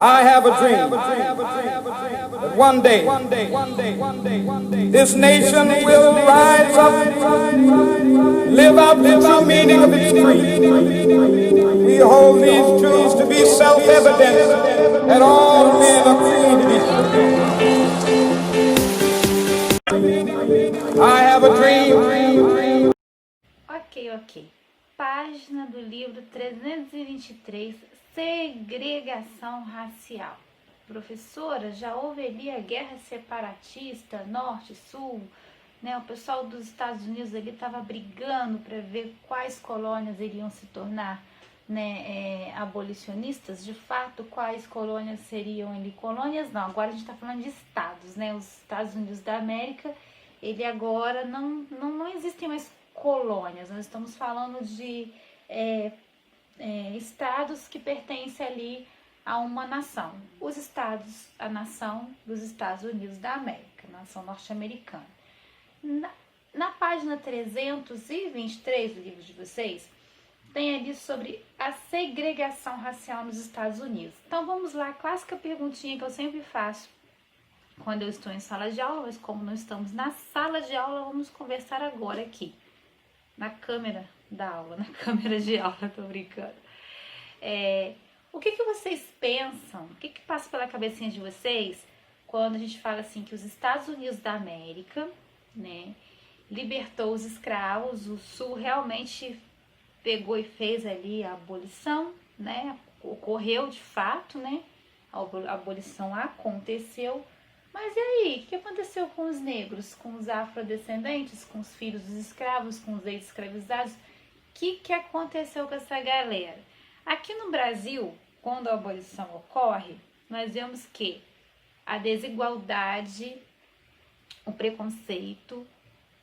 I have a dream that one day this nation will rise up, live out the true meaning of its creed. We hold these truths to be self-evident that all men are created equal. I have a dream. Ok. Página do livro 323, Segregação Racial. Professora, já houve ali a guerra separatista, norte, sul, né? O pessoal dos Estados Unidos ali estava brigando para ver quais colônias iriam se tornar, né, abolicionistas. De fato, quais colônias seriam ali? Colônias não, agora a gente está falando de estados, né? Os Estados Unidos da América, ele agora não existem mais colônias, nós estamos falando de estados que pertencem ali a uma nação. Os estados, a nação dos Estados Unidos da América, nação norte-americana. Na página 323 do livro de vocês, tem ali sobre a segregação racial nos Estados Unidos. Então vamos lá, a clássica perguntinha que eu sempre faço quando eu estou em sala de aula, mas como não estamos na sala de aula, vamos conversar agora aqui, na câmera da aula, na câmera de aula, tô brincando. O que vocês pensam, o que passa pela cabecinha de vocês quando a gente fala assim que os Estados Unidos da América, né, libertou os escravos, o Sul realmente pegou e fez ali a abolição, né, ocorreu de fato, né, a abolição aconteceu. Mas e aí, o que aconteceu com os negros, com os afrodescendentes, com os filhos dos escravos, com os ex-escravizados? O que aconteceu com essa galera? Aqui no Brasil, quando a abolição ocorre, nós vemos que a desigualdade, o preconceito,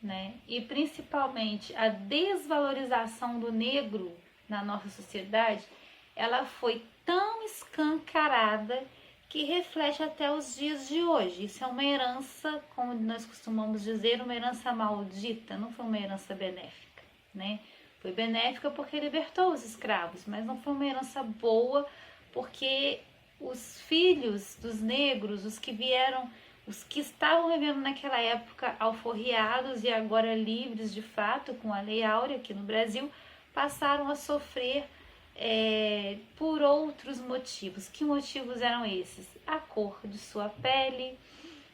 né, e principalmente a desvalorização do negro na nossa sociedade, ela foi tão escancarada que reflete até os dias de hoje. Isso é uma herança, como nós costumamos dizer, uma herança maldita, não foi uma herança benéfica, né? Foi benéfica porque libertou os escravos, mas não foi uma herança boa porque os filhos dos negros, os que vieram, os que estavam vivendo naquela época alforriados e agora livres de fato com a Lei Áurea aqui no Brasil, passaram a sofrer por outros motivos. Que motivos eram esses? A cor de sua pele,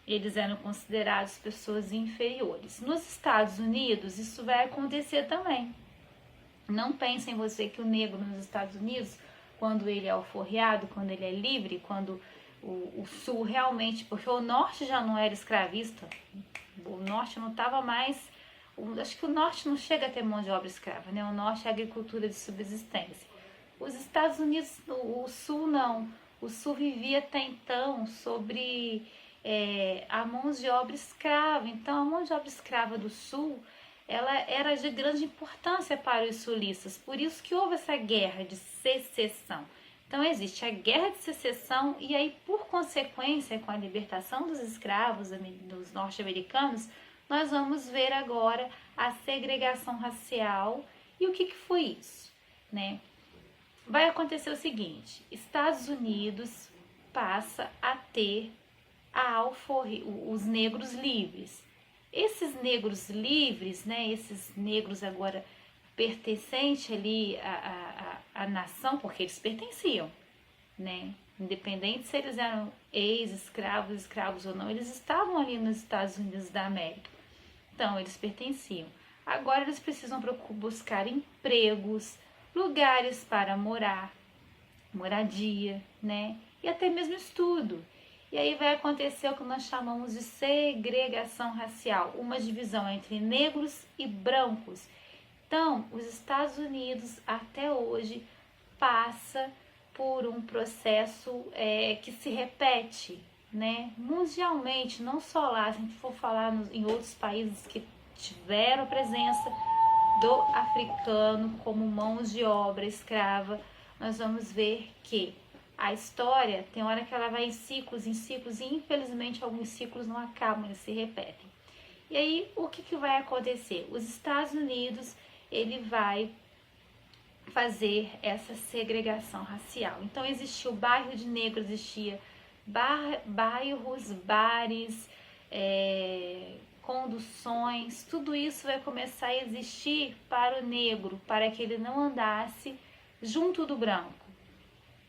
eles eram considerados pessoas inferiores. Nos Estados Unidos, isso vai acontecer também. Não pensem você que o negro nos Estados Unidos, quando ele é alforriado, quando ele é livre, quando o Sul realmente, porque o Norte já não era escravista, o Norte não estava mais, acho que o Norte não chega a ter mão de obra escrava, né? O Norte é agricultura de subsistência. Os Estados Unidos, o Sul não. O Sul vivia até então sobre a mão de obra escrava. Então, a mão de obra escrava do Sul, ela era de grande importância para os sulistas. Por isso que houve essa guerra de secessão. Então, existe a guerra de secessão e aí, por consequência, com a libertação dos escravos, dos norte-americanos, nós vamos ver agora a segregação racial. E o que foi isso, né? Vai acontecer o seguinte, Estados Unidos passa a ter os negros livres. Esses negros livres, né, esses negros agora pertencentes ali à nação, porque eles pertenciam, né, independente se eles eram ex-escravos, escravos ou não, eles estavam ali nos Estados Unidos da América. Então, eles pertenciam. Agora eles precisam buscar empregos, lugares para morar, moradia, né? E até mesmo estudo. E aí vai acontecer o que nós chamamos de segregação racial, uma divisão entre negros e brancos. Então, os Estados Unidos até hoje passa por um processo que se repete, né? Mundialmente, não só lá, se a gente for falar em outros países que tiveram presença do africano como mãos de obra escrava, nós vamos ver que a história tem hora que ela vai em ciclos, e infelizmente alguns ciclos não acabam, eles se repetem. E aí, o que vai acontecer? Os Estados Unidos, ele vai fazer essa segregação racial. Então existia o bairro de negro, existia bairros, bares, conduções, tudo isso vai começar a existir para o negro, para que ele não andasse junto do branco.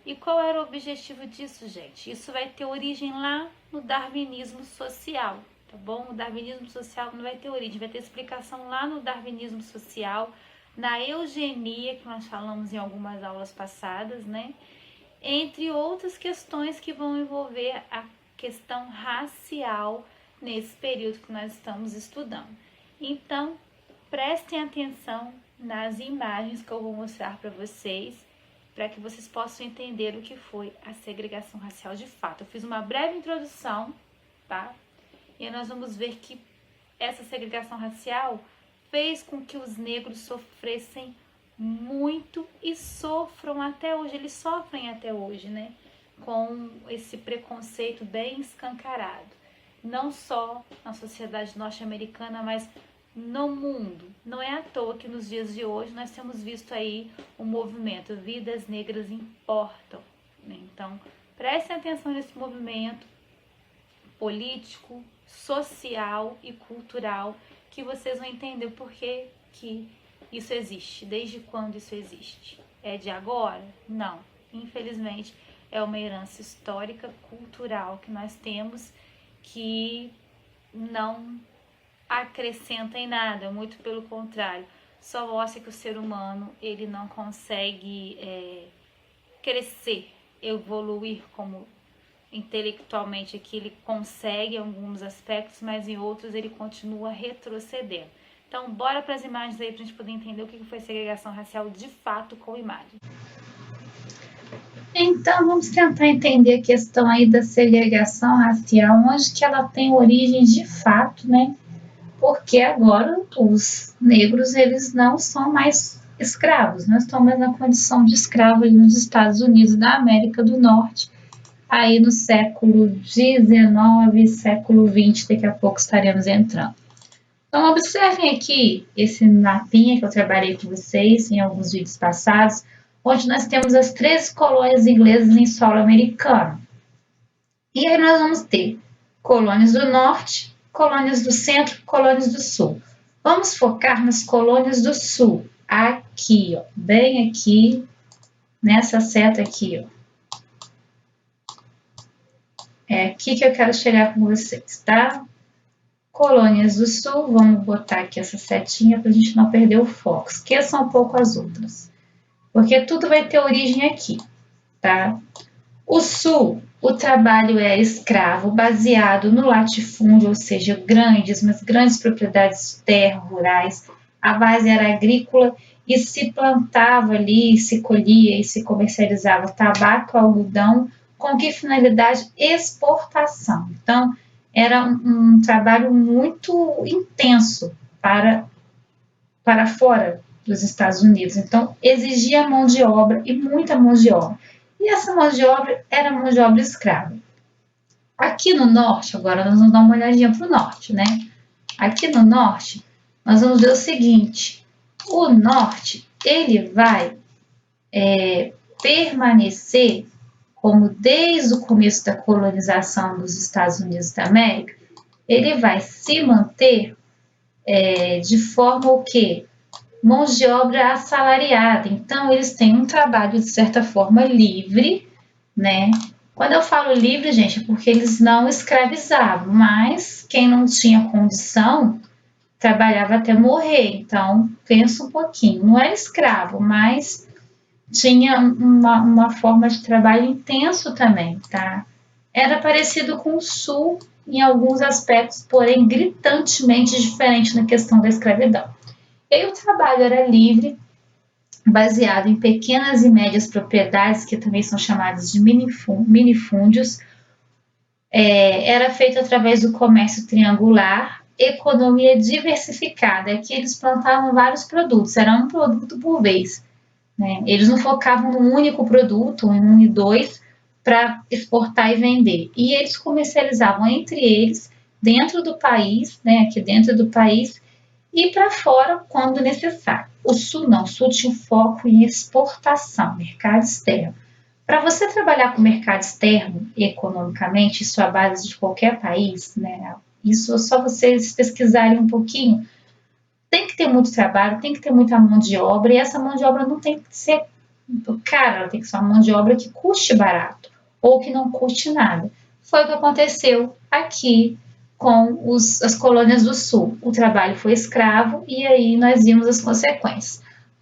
E qual era o objetivo disso, gente? Isso vai ter origem lá no darwinismo social, tá bom? O darwinismo social não vai ter origem, vai ter explicação lá no darwinismo social, na eugenia, que nós falamos em algumas aulas passadas, né? Entre outras questões que vão envolver a questão racial nesse período que nós estamos estudando. Então, prestem atenção nas imagens que eu vou mostrar para vocês, para que vocês possam entender o que foi a segregação racial de fato. Eu fiz uma breve introdução, tá? E nós vamos ver que essa segregação racial fez com que os negros sofressem muito e sofram até hoje. Eles sofrem até hoje, né? Com esse preconceito bem escancarado. Não só na sociedade norte-americana, mas no mundo. Não é à toa que nos dias de hoje nós temos visto aí o movimento Vidas Negras Importam, né? Então, prestem atenção nesse movimento político, social e cultural, que vocês vão entender o porquê que isso existe, desde quando isso existe. É de agora? Não. Infelizmente, é uma herança histórica, cultural que nós temos, que não acrescenta em nada, muito pelo contrário, só mostra que o ser humano ele não consegue crescer, evoluir como intelectualmente aqui, ele consegue em alguns aspectos, mas em outros ele continua retrocedendo. Então, bora para as imagens aí para a gente poder entender o que foi segregação racial de fato com imagem. Então, vamos tentar entender a questão aí da segregação racial, onde que ela tem origem de fato, né? Porque agora os negros, eles não são mais escravos, não estão mais na condição de escravo ali nos Estados Unidos da América do Norte, aí no século XIX, século XX, daqui a pouco estaremos entrando. Então, observem aqui esse mapinha que eu trabalhei com vocês em alguns vídeos passados, onde nós temos as 13 colônias inglesas em solo americano. E aí nós vamos ter colônias do norte, colônias do centro, colônias do sul. Vamos focar nas colônias do sul, aqui, ó, bem aqui, nessa seta aqui, ó. É aqui que eu quero chegar com vocês, tá? Colônias do sul, vamos botar aqui essa setinha para a gente não perder o foco. Esqueçam um pouco as outras, porque tudo vai ter origem aqui, tá? O sul, o trabalho é escravo, baseado no latifúndio, ou seja, grandes propriedades de terra, rurais. A base era agrícola e se plantava ali, se colhia e se comercializava tabaco, algodão, com que finalidade? Exportação. Então, era um trabalho muito intenso para fora dos Estados Unidos. Então, exigia mão de obra e muita mão de obra. E essa mão de obra era mão de obra escrava. Aqui no norte, agora nós vamos dar uma olhadinha para o norte, né? Aqui no norte, nós vamos ver o seguinte. O norte, ele vai permanecer como desde o começo da colonização dos Estados Unidos da América, ele vai se manter de forma o quê? Mão de obra assalariada. Então, eles têm um trabalho, de certa forma, livre, né? Quando eu falo livre, gente, é porque eles não escravizavam, mas quem não tinha condição trabalhava até morrer. Então, pensa um pouquinho. Não era escravo, mas tinha uma forma de trabalho intenso também, tá? Era parecido com o sul em alguns aspectos, porém gritantemente diferente na questão da escravidão. E aí o trabalho era livre, baseado em pequenas e médias propriedades, que também são chamadas de minifúndios. Era feito através do comércio triangular, economia diversificada. Aqui eles plantavam vários produtos, era um produto por vez, né? Eles não focavam num único produto, em um e dois, para exportar e vender. E eles comercializavam entre eles, dentro do país, né, aqui dentro do país, e para fora quando necessário. O Sul não, o Sul tinha foco em exportação, mercado externo. Para você trabalhar com o mercado externo economicamente, isso à base de qualquer país, né? Isso é só vocês pesquisarem um pouquinho. Tem que ter muito trabalho, tem que ter muita mão de obra, e essa mão de obra não tem que ser cara, ela tem que ser uma mão de obra que custe barato ou que não custe nada. Foi o que aconteceu aqui com as colônias do Sul. O trabalho foi escravo e aí nós vimos as consequências.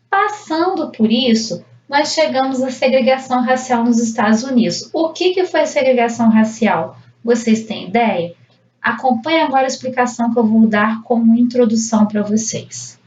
Passando por isso, nós chegamos à segregação racial nos Estados Unidos. O que foi a segregação racial? Vocês têm ideia? Acompanhe agora a explicação que eu vou dar como introdução para vocês.